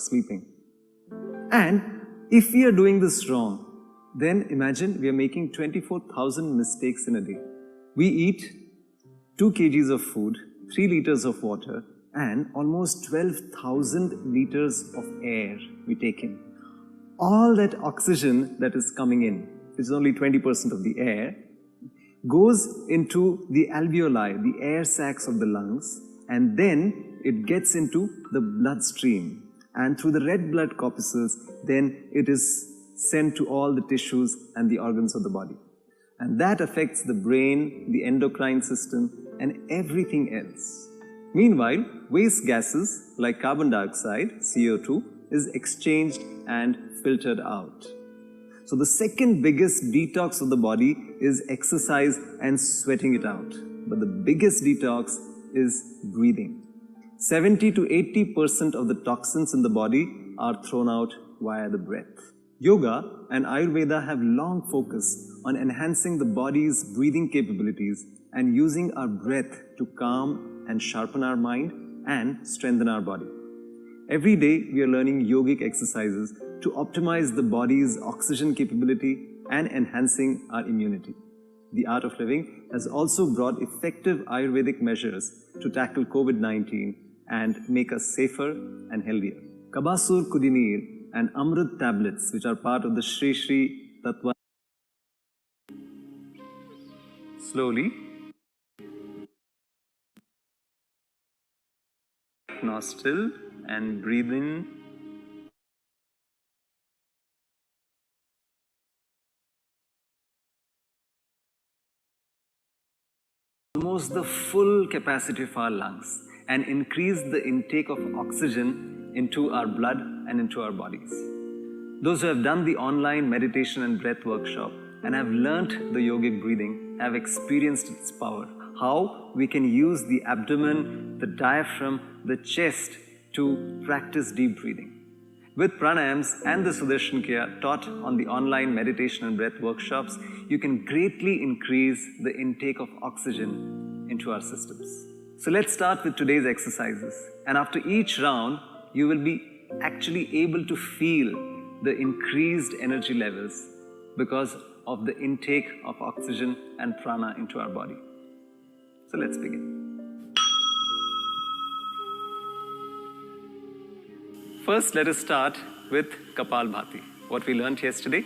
sleeping. And if we are doing this wrong, then imagine we are making 24,000 mistakes in a day. We eat 2 kgs of food, 3 liters of water, and almost 12,000 liters of air we take in. All that oxygen that is coming in, which is only 20% of the air, goes into the alveoli, the air sacs of the lungs, and then it gets into the bloodstream. And through the red blood corpuscles, then it is sent to all the tissues and the organs of the body. And that affects the brain, the endocrine system, and everything else. Meanwhile, waste gases like carbon dioxide, CO2, is exchanged and filtered out. So the second biggest detox of the body is exercise and sweating it out. But the biggest detox is breathing. 70 to 80% of the toxins in the body are thrown out via the breath. Yoga and Ayurveda have long focused on enhancing the body's breathing capabilities and using our breath to calm and sharpen our mind and strengthen our body. Every day we are learning yogic exercises to optimize the body's oxygen capability and enhancing our immunity. The Art of Living has also brought effective Ayurvedic measures to tackle COVID-19 and make us safer and healthier. Kabasur Kudinir and Amrit tablets, which are part of the Shri Shri Tattva. Slowly. Nostril and breathe in. Almost the full capacity of our lungs and increase the intake of oxygen into our blood and into our bodies. Those who have done the online meditation and breath workshop and have learnt the yogic breathing have experienced its power. How we can use the abdomen, the diaphragm, the chest to practice deep breathing. With pranayams and the Sudarshan Kriya taught on the online meditation and breath workshops, you can greatly increase the intake of oxygen into our systems. So let's start with today's exercises. And after each round, you will be actually able to feel the increased energy levels because of the intake of oxygen and prana into our body. So let's begin. First, let us start with Kapalbhati, what we learned yesterday,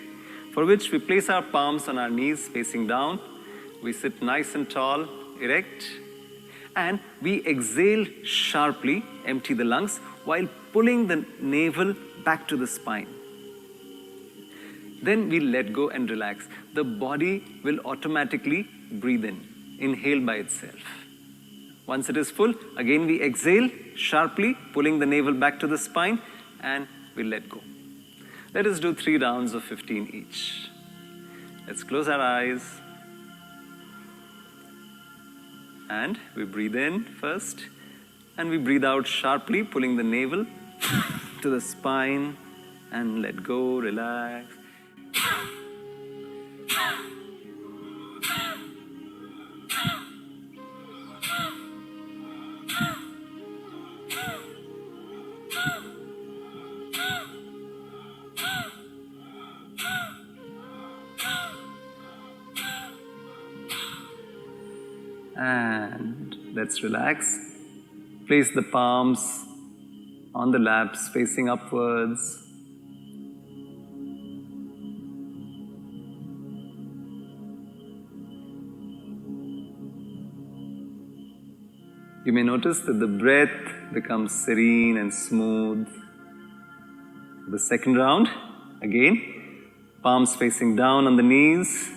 for which we place our palms on our knees facing down. We sit nice and tall, erect, and we exhale sharply, empty the lungs, while pulling the navel back to the spine. Then we let go and relax. The body will automatically breathe in, inhale by itself. Once it is full, again we exhale sharply, pulling the navel back to the spine, and we let go. Let us do 3 rounds of 15 each. Let's close our eyes. And we breathe in first, and we breathe out sharply, pulling the navel to the spine, and let go, relax. And let's relax. Place the palms on the laps facing upwards. You may notice that the breath becomes serene and smooth. The second round, again, palms facing down on the knees.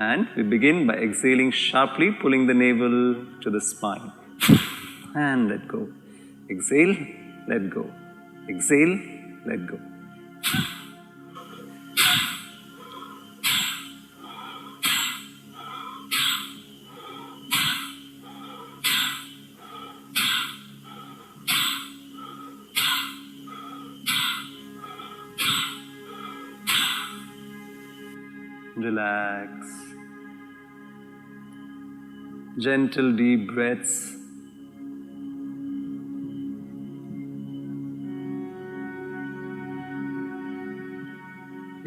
And we begin by exhaling sharply, pulling the navel to the spine. And let go. Exhale, let go. Exhale, let go. Relax. Gentle deep breaths.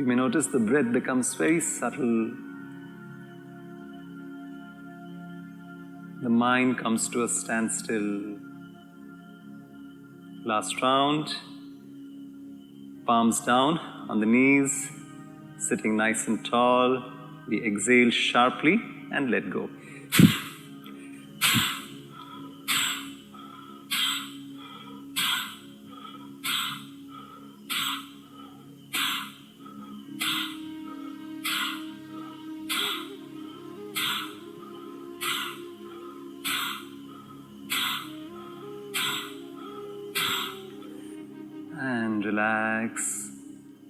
You may notice the breath becomes very subtle. The mind comes to a standstill. Last round. Palms down on the knees, sitting nice and tall. We exhale sharply and let go. And relax.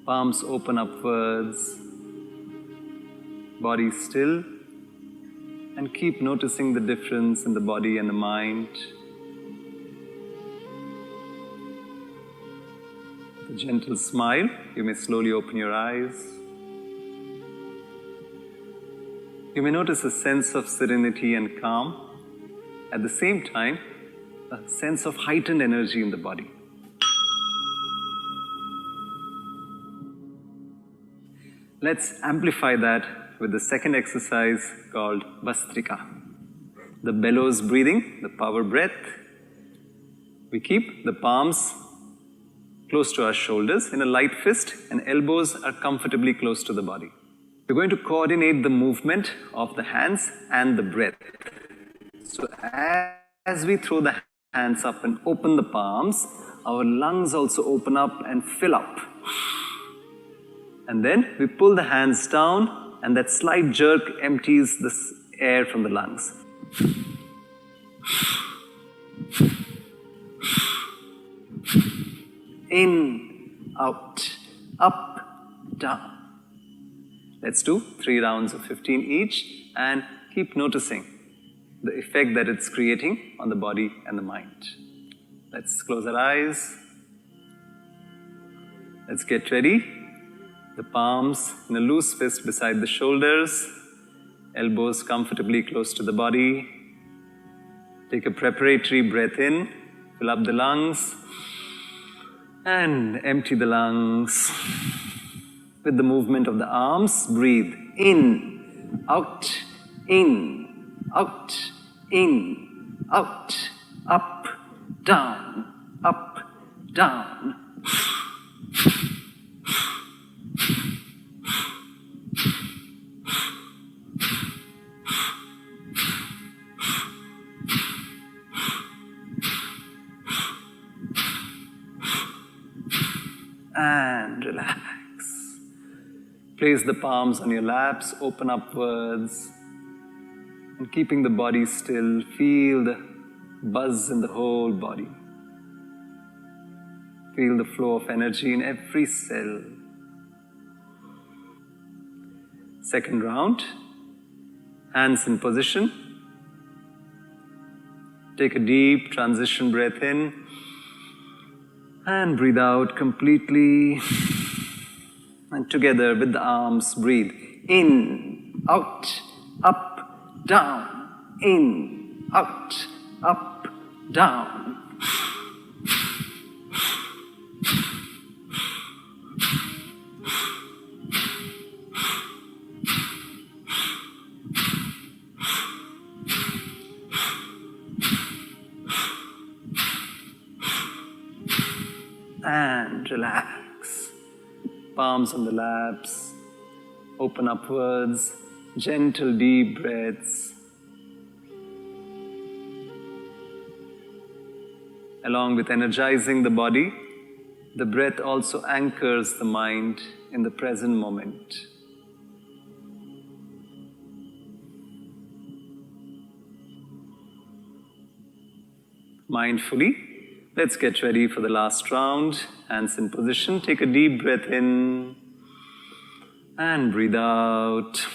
Palms open upwards. Body still. And keep noticing the difference in the body and the mind. With a gentle smile, you may slowly open your eyes. You may notice a sense of serenity and calm. At the same time, a sense of heightened energy in the body. Let's amplify that with the second exercise called Bhastrika. The bellows breathing, the power breath. We keep the palms close to our shoulders in a light fist and elbows are comfortably close to the body. We're going to coordinate the movement of the hands and the breath. So as we throw the hands up and open the palms, our lungs also open up and fill up. And then we pull the hands down and that slight jerk empties the air from the lungs. In, out, up, down. Let's do 3 rounds of 15 each and keep noticing the effect that it's creating on the body and the mind. Let's close our eyes. Let's get ready. The palms in a loose fist beside the shoulders, elbows comfortably close to the body. Take a preparatory breath in, fill up the lungs, and empty the lungs. With the movement of the arms, breathe in, out, up, down, up, down. And relax. Place the palms on your laps, open upwards. And keeping the body still, feel the buzz in the whole body. Feel the flow of energy in every cell. Second round. Hands in position. Take a deep transition breath in. And breathe out completely. And together with the arms, breathe in, out, up, down, in, out, up, down. And relax. Palms on the laps. Open upwards. Gentle deep breaths. Along with energizing the body, the breath also anchors the mind in the present moment. Mindfully, let's get ready for the last round. Hands in position. Take a deep breath in and breathe out.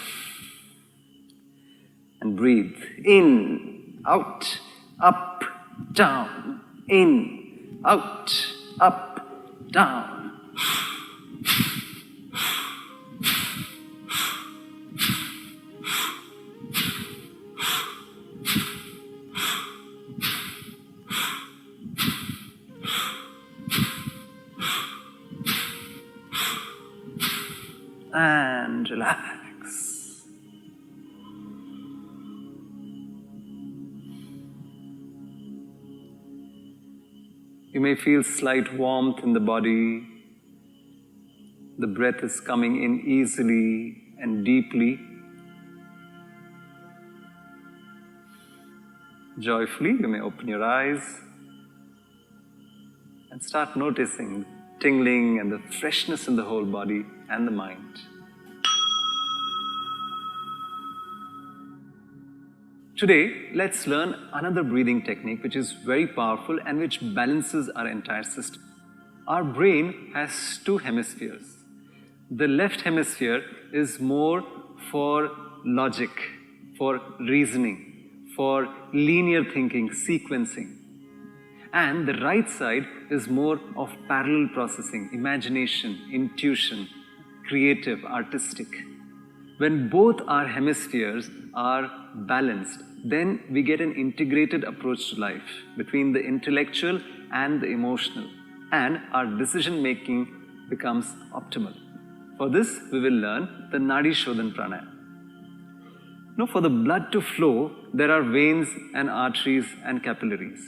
And breathe in, out, up, down, in, out, up, down. You may feel slight warmth in the body. The breath is coming in easily and deeply. Joyfully, you may open your eyes and start noticing the tingling and the freshness in the whole body and the mind. Today, let's learn another breathing technique which is very powerful and which balances our entire system. Our brain has two hemispheres. The left hemisphere is more for logic, for reasoning, for linear thinking, sequencing. And the right side is more of parallel processing, imagination, intuition, creative, artistic. When both our hemispheres are balanced, then we get an integrated approach to life between the intellectual and the emotional, and our decision making becomes optimal. For this, we will learn the Nadi Shodhan Pranayama. Now, for the blood to flow, there are veins and arteries and capillaries.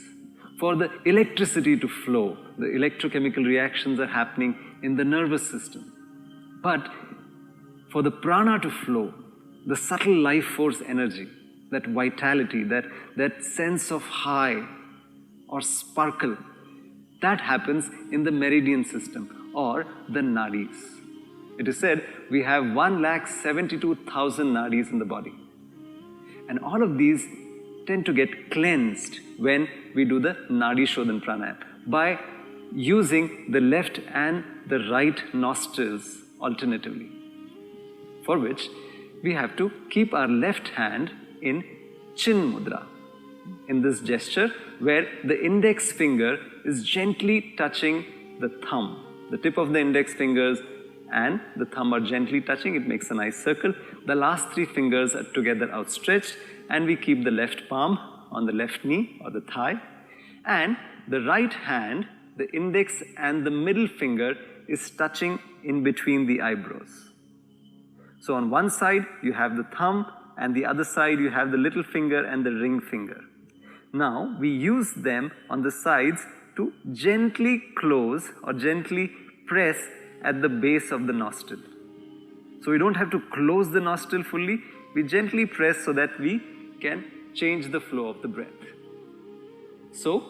For the electricity to flow, the electrochemical reactions are happening in the nervous system. But for the prana to flow, the subtle life force energy, that vitality, that sense of high or sparkle, that happens in the meridian system or the nadis. It is said we have 1,72,000 nadis in the body. And all of these tend to get cleansed when we do the Nadi Shodhan Pranayama by using the left and the right nostrils alternatively. For which we have to keep our left hand in Chin Mudra, in this gesture where the index finger is gently touching the thumb. The tip of the index fingers and the thumb are gently touching. It makes a nice circle. The last three fingers are together outstretched, and we keep the left palm on the left knee or the thigh. And the right hand, the index and the middle finger is touching in between the eyebrows. So on one side you have the thumb, and the other side you have the little finger and the ring finger. Now we use them on the sides to gently close or gently press at the base of the nostril. So we don't have to close the nostril fully, we gently press so that we can change the flow of the breath. So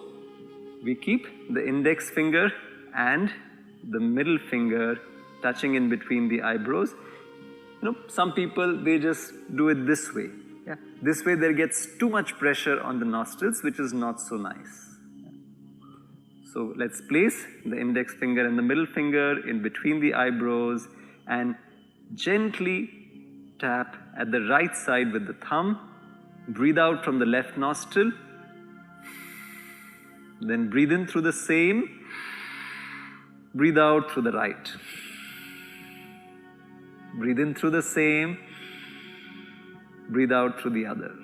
we keep the index finger and the middle finger touching in between the eyebrows. Some people, they just do it this way. Yeah? This way there gets too much pressure on the nostrils, which is not so nice. So let's place the index finger and the middle finger in between the eyebrows and gently tap at the right side with the thumb. Breathe out from the left nostril. Then breathe in through the same. Breathe out through the right. Breathe in through the same, breathe out through the other.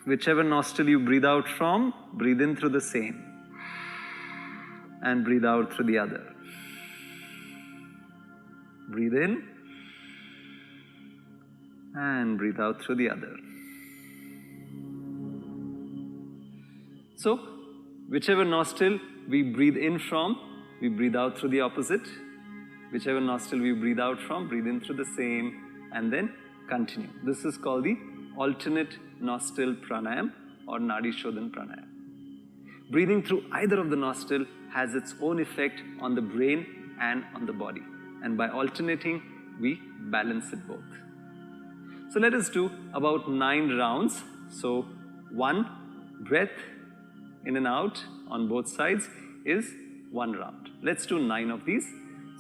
Whichever nostril you breathe out from, breathe in through the same and breathe out through the other. Breathe in and breathe out through the other. So, whichever nostril we breathe in from, we breathe out through the opposite. Whichever nostril we breathe out from, breathe in through the same and then continue. This is called the alternate nostril pranayam or Nadi Shodhan Pranayam. Breathing through either of the nostril has its own effect on the brain and on the body. And by alternating, we balance it both. So let us do about 9 rounds. So 1 breath in and out on both sides is 1 round. Let's do 9 of these.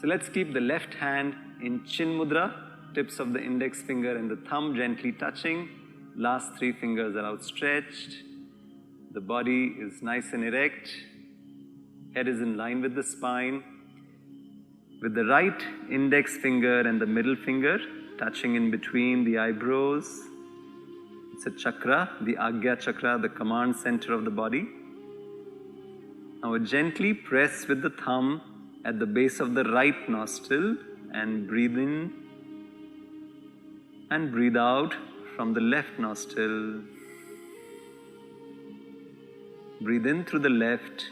So let's keep the left hand in Chin Mudra, tips of the index finger and the thumb gently touching. Last 3 fingers are outstretched. The body is nice and erect. Head is in line with the spine. With the right index finger and the middle finger touching in between the eyebrows. It's a chakra, the Agya chakra, the command center of the body. Now gently press with the thumb at the base of the right nostril and breathe in and breathe out from the left nostril. Breathe in through the left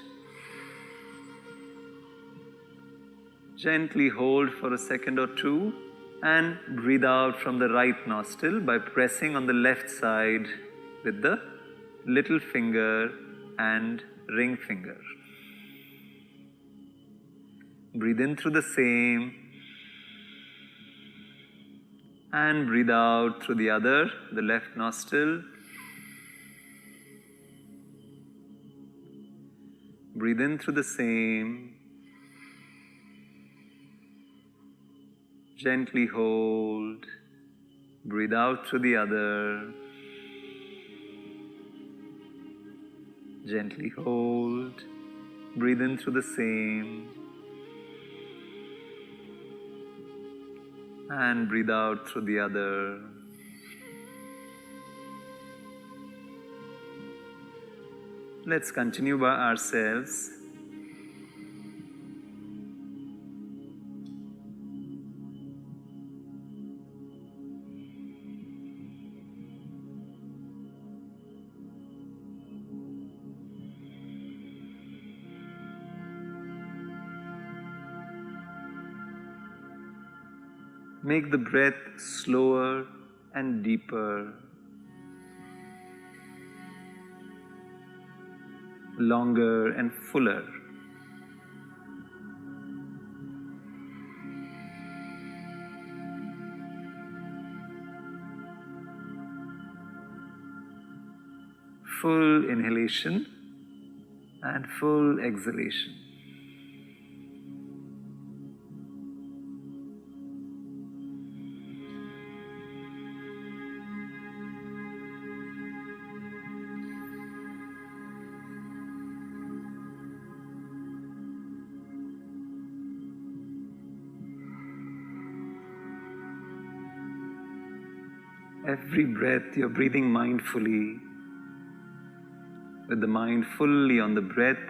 Gently hold for a second or two and breathe out from the right nostril by pressing on the left side with the little finger and ring finger. Breathe in through the same and breathe out through the other, the left nostril. Breathe in through the same. Gently hold. Breathe out through the other. Gently hold. Breathe in through the same. And breathe out through the other. Let's continue by ourselves. Make the breath slower and deeper, longer and fuller. Full inhalation and full exhalation. Every breath you're breathing mindfully, with the mind fully on the breath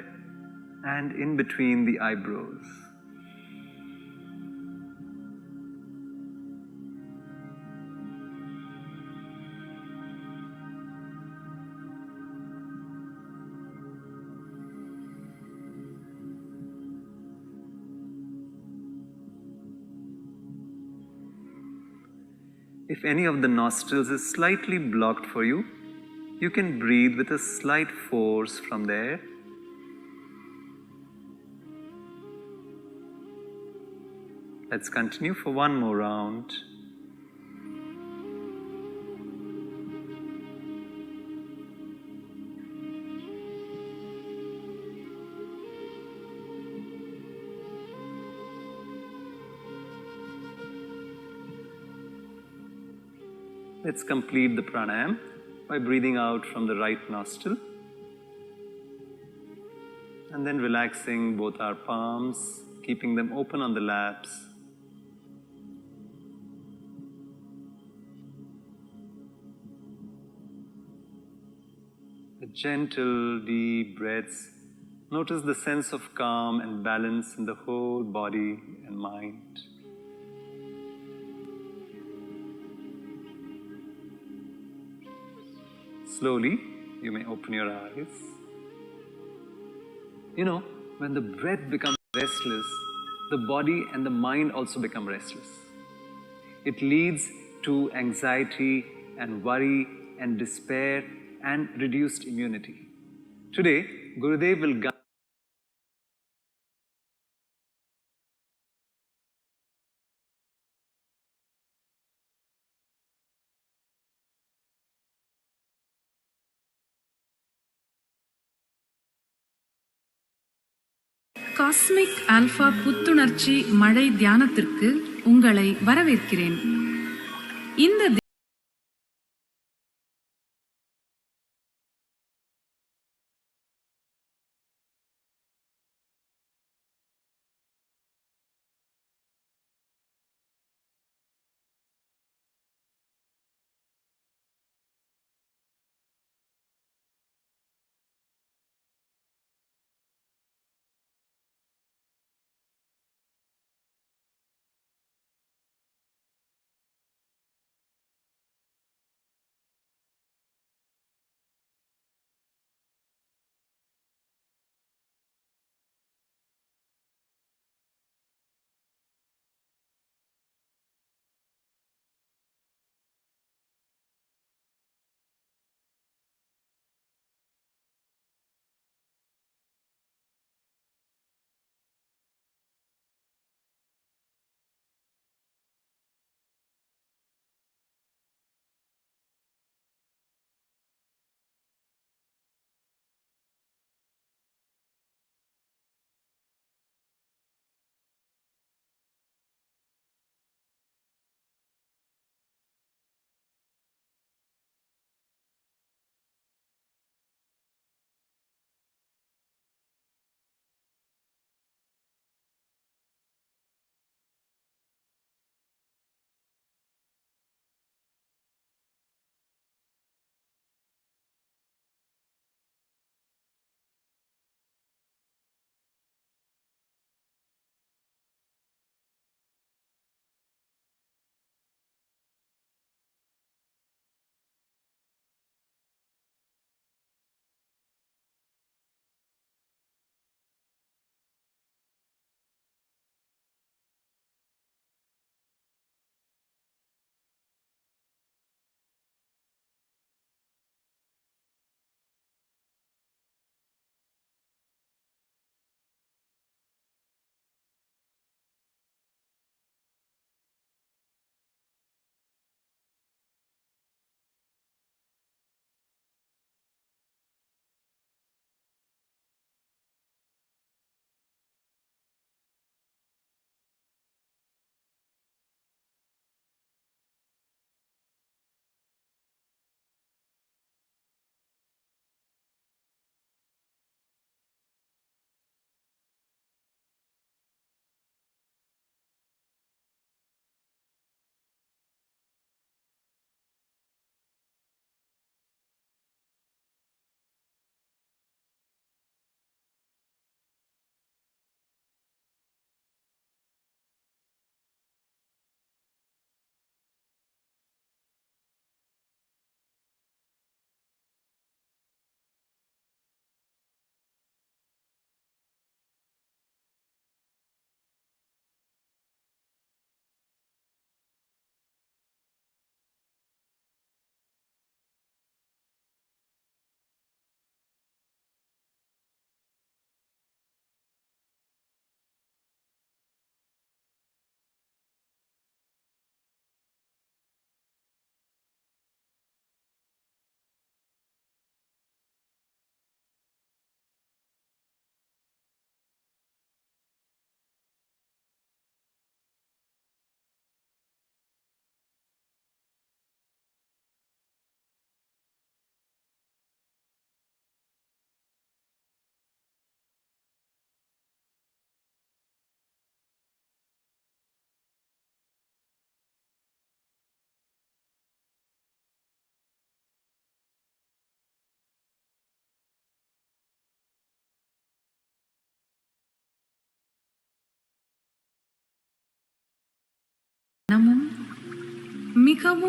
and in between the eyebrows. If any of the nostrils is slightly blocked for you, you can breathe with a slight force from there. Let's continue for one more round. Let's complete the pranayam by breathing out from the right nostril and then relaxing both our palms, keeping them open on the laps. The gentle, deep breaths. Notice the sense of calm and balance in the whole body and mind. Slowly, you may open your eyes. You know, when the breath becomes restless, the body and the mind also become restless. It leads to anxiety and worry and despair and reduced immunity. Today, Gurudev will guide cosmic alpha புத்துணர்ச்சி மழை தியானத்திற்கு உங்களை வரவேற்கிறேன். இந்த மிகவும்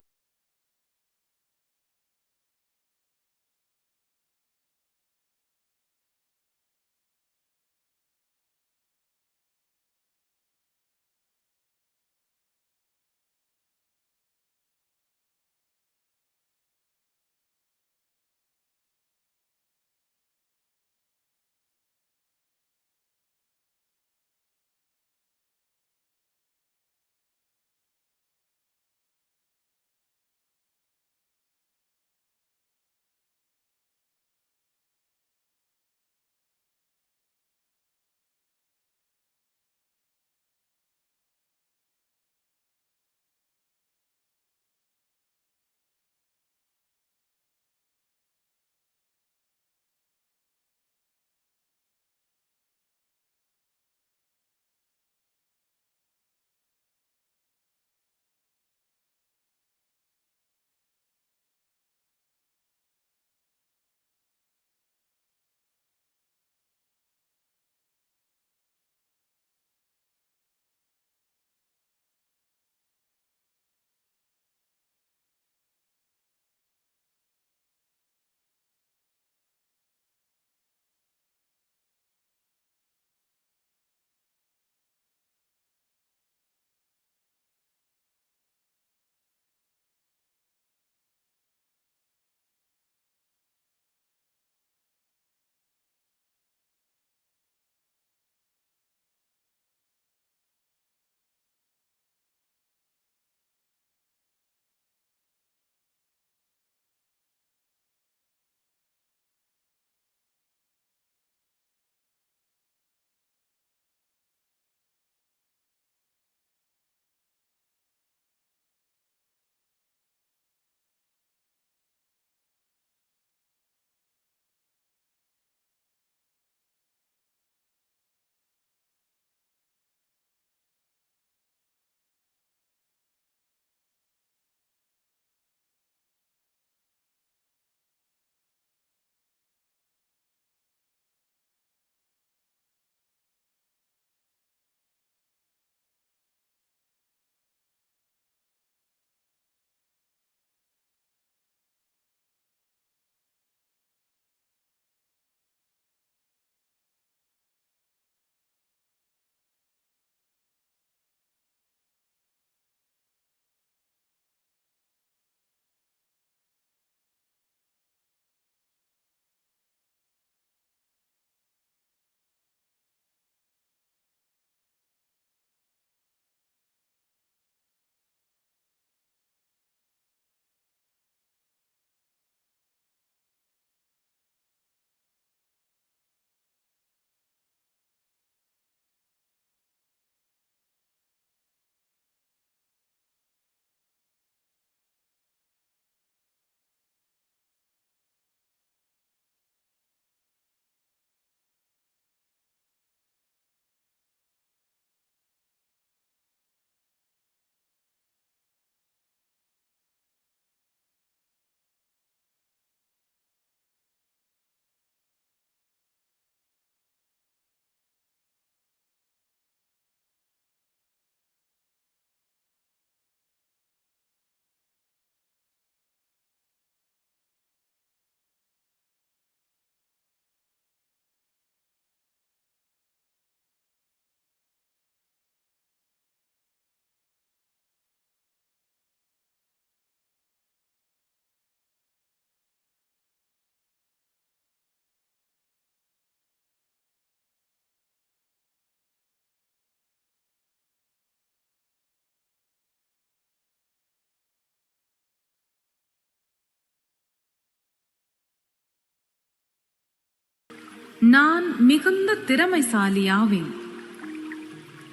நான் மிகுந்த திறமைசாலியாவேன்.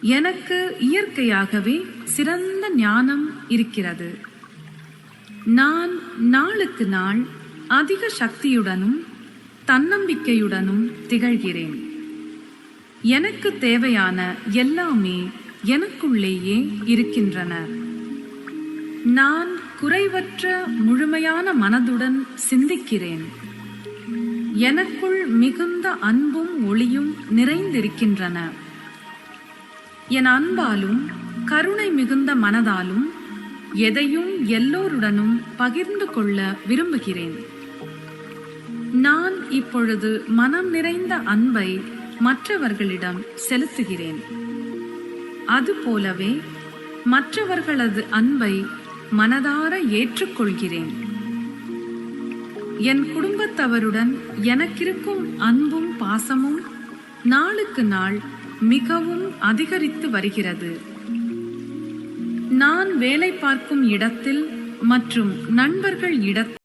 எனக்கு இயற்கையாகவே சிறந்த ஞானம் இருக்கிறது. நான் நாளுக்கு நாள் அதிக சக்தியுடனும் தன்னம்பிக்கையுடனும் திகழ்கிறேன். எனக்கு தேவையான எல்லாமே எனக்குள்ளேயே இருக்கின்றன. நான் குறைவற்ற முழுமையான மனதுடன் சிந்திக்கிறேன். எனக்குள் மிகுந்த அன்பும் ஒளியும் நிறைந்திருக்கின்றன. என் அன்பாலும் கருணை மிகுந்த மனதாலும் எதையும் எல்லோருடனும் பகிர்ந்து கொள்ள விரும்புகிறேன். நான் இப்பொழுது மனம் நிறைந்த அன்பை மற்றவர்களிடம் செலுத்துகிறேன். அதுபோலவே மற்றவர்களது அன்பை மனதார ஏற்றுக்கொள்கிறேன். என் குடும்பத்தவருடன் எனக்கிருக்கும் அன்பும் பாசமும் நாளுக்கு நாள் மிகவும் அதிகரித்து வருகிறது. நான் வேலை பார்க்கும் இடத்தில் மற்றும் நண்பர்கள் இடத்தில்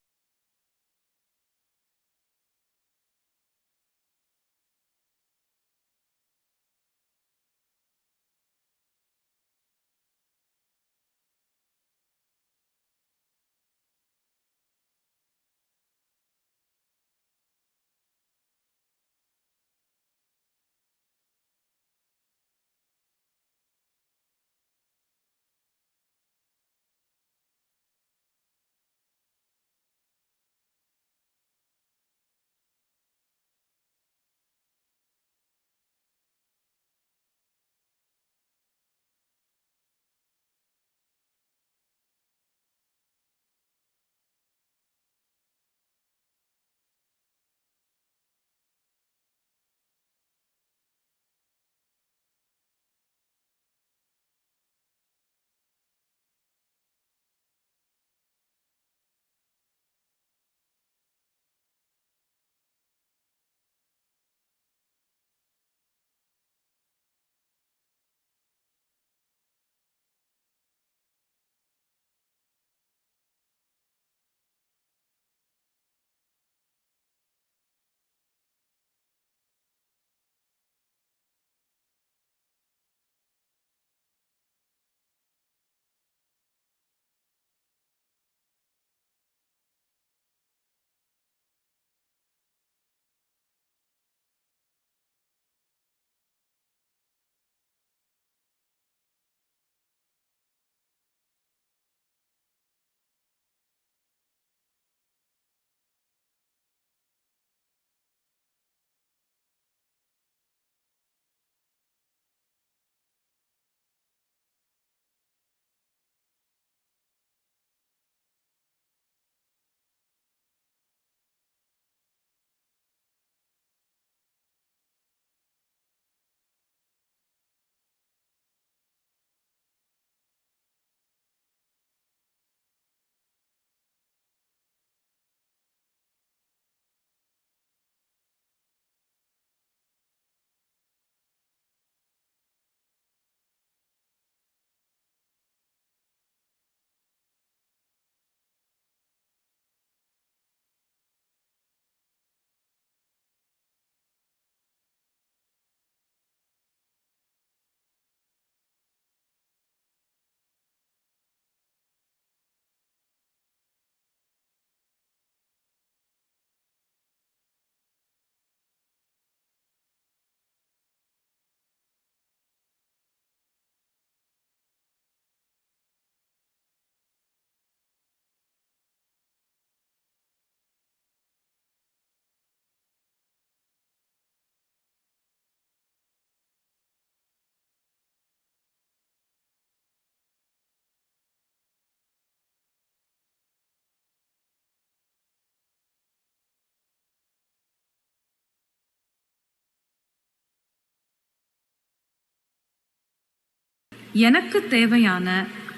எனக்கு தேவையான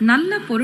நல்ல பொருள்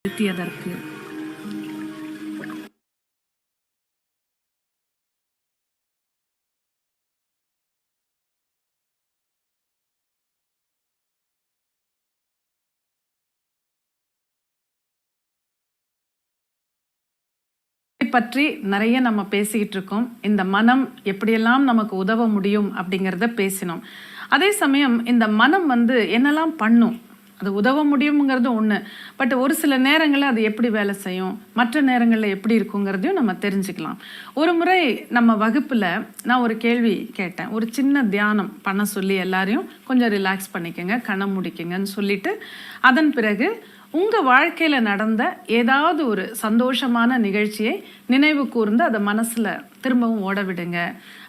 செலுத்தியதற்கு. பற்றி நிறைய நம்ம பேசிக்கிட்டு இருக்கோம். இந்த மனம் எப்படியெல்லாம் நமக்கு உதவ முடியும் அப்படிங்கிறத பேசினோம். அதே சமயம் இந்த மனம் என்னெல்லாம் பண்ணும், அது உதவ முடியுங்கிறது ஒன்று. பட் ஒரு சில நேரங்களில் அது எப்படி வேலை செய்யும், மற்ற நேரங்களில் எப்படி இருக்குங்கிறதையும் நம்ம தெரிஞ்சுக்கலாம். ஒரு முறை நம்ம வகுப்பில் நான் ஒரு கேள்வி கேட்டேன். ஒரு சின்ன தியானம் பண்ண சொல்லி எல்லாரையும் கொஞ்சம் ரிலாக்ஸ் பண்ணிக்கோங்க, கண்ணை முடிக்குங்கன்னு சொல்லிட்டு, அதன் பிறகு உங்கள் வாழ்க்கையில் நடந்த ஏதாவது ஒரு சந்தோஷமான நிகழ்ச்சியை நினைவு கூர்ந்து அதை மனசில் திரும்பவும் ஓட விடுங்க.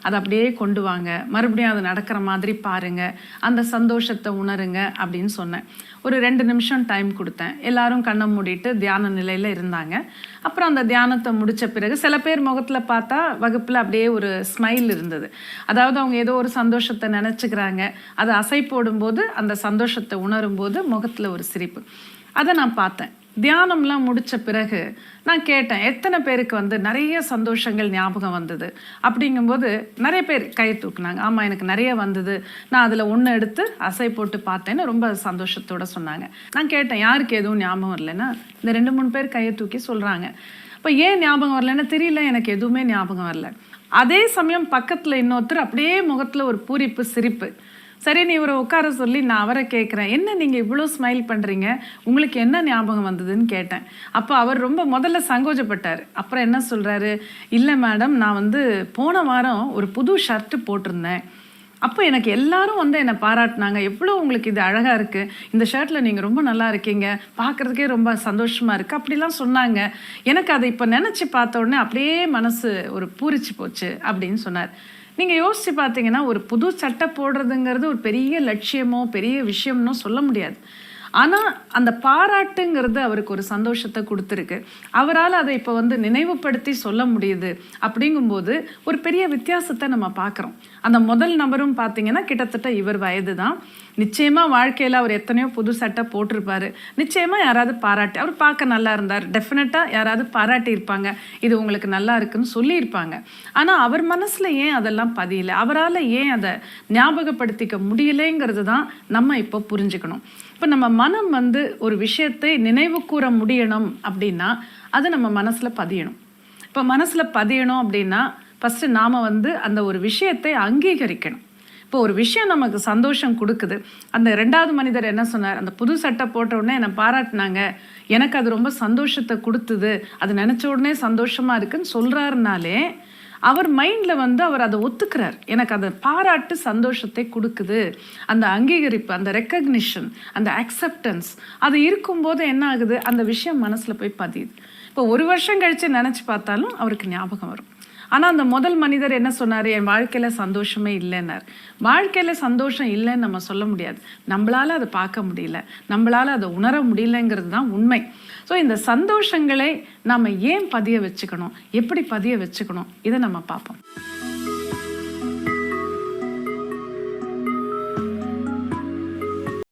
அதை அப்படியே கொண்டு வாங்க, மறுபடியும் அது நடக்கிற மாதிரி பாருங்கள், அந்த சந்தோஷத்தை உணருங்க அப்படின்னு சொன்னேன். ஒரு 2 நிமிஷம் டைம் கொடுத்தேன். எல்லாரும் கண்ணை மூடிட்டு தியான நிலையில் இருந்தாங்க. அப்புறம் அந்த தியானத்தை முடித்த பிறகு சில பேர் முகத்தில் பார்த்தா வகுப்பில் அப்படியே ஒரு ஸ்மைல் இருந்தது. அதாவது அவங்க ஏதோ ஒரு சந்தோஷத்தை நினச்சிக்கிறாங்க. அதை அசை போடும்போது அந்த சந்தோஷத்தை உணரும்போது முகத்தில் ஒரு சிரிப்பு. அதை நான் பார்த்தேன். தியானம்லாம் முடித்த பிறகு நான் கேட்டேன், எத்தனை பேருக்கு நிறைய சந்தோஷங்கள் ஞாபகம் வந்தது அப்படிங்கும்போது நிறைய பேர் கையை தூக்குனாங்க. ஆமாம், எனக்கு நிறைய வந்தது, நான் அதில் ஒன்று எடுத்து அசை போட்டு பார்த்தேன்னு ரொம்ப சந்தோஷத்தோடு சொன்னாங்க. நான் கேட்டேன், யாருக்கு எதுவும் ஞாபகம் வரலன்னா இந்த 2-3 பேர் கையை தூக்கி சொல்கிறாங்க. இப்போ ஏன் ஞாபகம் வரலன்னா தெரியல, எனக்கு எதுவுமே ஞாபகம் வரல. அதே சமயம் பக்கத்தில் இன்னொருத்தர் அப்படியே முகத்தில் ஒரு பூரிப்பு, சிரிப்பு. சரி, நீ இவரை உட்கார சொல்லி நான் அவரை கேட்குறேன், என்ன நீங்கள் இவ்வளோ ஸ்மைல் பண்ணுறீங்க, உங்களுக்கு என்ன ஞாபகம் வந்ததுன்னு கேட்டேன். அப்போ அவர் ரொம்ப முதல்ல சங்கோஜப்பட்டார். அப்புறம் என்ன சொல்கிறாரு, இல்லை மேடம், நான் போன வாரம் ஒரு புது ஷர்ட்டு போட்டிருந்தேன். அப்போ எனக்கு எல்லாரும் என்னை பாராட்டினாங்க, எவ்வளோ உங்களுக்கு இது அழகாக இருக்குது, இந்த ஷர்ட்டில் நீங்கள் ரொம்ப நல்லா இருக்கீங்க, பார்க்குறதுக்கே ரொம்ப சந்தோஷமாக இருக்குது அப்படிலாம் சொன்னாங்க. எனக்கு அதை இப்போ நினச்சி பார்த்த உடனே அப்படியே மனசு ஒரு பூரிச்சு போச்சு அப்படின்னு சொன்னார். நீங்கள் யோசித்து பார்த்தீங்கன்னா, ஒரு புது சட்டை போடுறதுங்கிறது ஒரு பெரிய லட்சியமோ பெரிய விஷயம்னோ சொல்ல முடியாது. ஆனால் அந்த பாராட்டுங்கிறது அவருக்கு ஒரு சந்தோஷத்தை கொடுத்துருக்கு. அவரால் அதை இப்போ நினைவுபடுத்தி சொல்ல முடியுது. அப்படிங்கும்போது ஒரு பெரிய வித்தியாசத்தை நம்ம பார்க்குறோம். அந்த முதல் நபரும் பார்த்தீங்கன்னா கிட்டத்தட்ட இவர் வயது தான். நிச்சயமாக வாழ்க்கையில் அவர் எத்தனையோ புது சட்டை போட்டிருப்பார். நிச்சயமாக யாராவது பாராட்டி, அவர் பார்க்க நல்லா இருந்தார், டெஃபினட்டாக யாராவது பாராட்டி இருப்பாங்க, இது உங்களுக்கு நல்லா இருக்குன்னு சொல்லியிருப்பாங்க. ஆனால் அவர் மனசில் ஏன் அதெல்லாம் பதியலை, அவரால் ஏன் அதை ஞாபகப்படுத்திக்க முடியலைங்கிறது தான் நம்ம இப்போ புரிஞ்சுக்கணும். இப்போ நம்ம மனம் ஒரு விஷயத்தை நினைவு கூற முடியணும் அப்படின்னா அது நம்ம மனசில் பதியணும். இப்போ மனசில் பதியணும் அப்படின்னா ஃபஸ்ட்டு நாம் அந்த ஒரு விஷயத்தை அங்கீகரிக்கணும். இப்போ ஒரு விஷயம் நமக்கு சந்தோஷம் கொடுக்குது. அந்த 2வது மனிதர் என்ன சொன்னார், அந்த புது சட்டை போட்ட உடனே என்னை பாராட்டினாங்க, எனக்கு அது ரொம்ப சந்தோஷத்தை கொடுத்துது, அது நினச்ச உடனே சந்தோஷமாக இருக்குன்னு சொல்கிறாருனாலே அவர் மைண்டில் அவர் அதை ஒத்துக்கிறார். எனக்கு அந்த பாராட்டு சந்தோஷத்தை கொடுக்குது, அந்த அங்கீகரிப்பு, அந்த ரெக்கக்னிஷன், அந்த அக்செப்டன்ஸ் அது இருக்கும்போது என்ன ஆகுது, அந்த விஷயம் மனசில் போய் பதியுது. இப்போ 1 வருஷம் கழித்து நினச்சி பார்த்தாலும் அவருக்கு ஞாபகம் வரும். ஆனால் அந்த முதல் மனிதர் என்ன சொன்னார், என் வாழ்க்கையில் சந்தோஷமே இல்லைன்னார். வாழ்க்கையில் சந்தோஷம் இல்லைன்னு நம்ம சொல்ல முடியாது. நம்மளால் அதை பார்க்க முடியல, நம்மளால் அதை உணர முடியலைங்கிறது தான் உண்மை. ஸோ இந்த சந்தோஷங்களை நாம் ஏன் பதிய வச்சுக்கணும், எப்படி பதிய வச்சுக்கணும், இதை நம்ம பார்ப்போம்.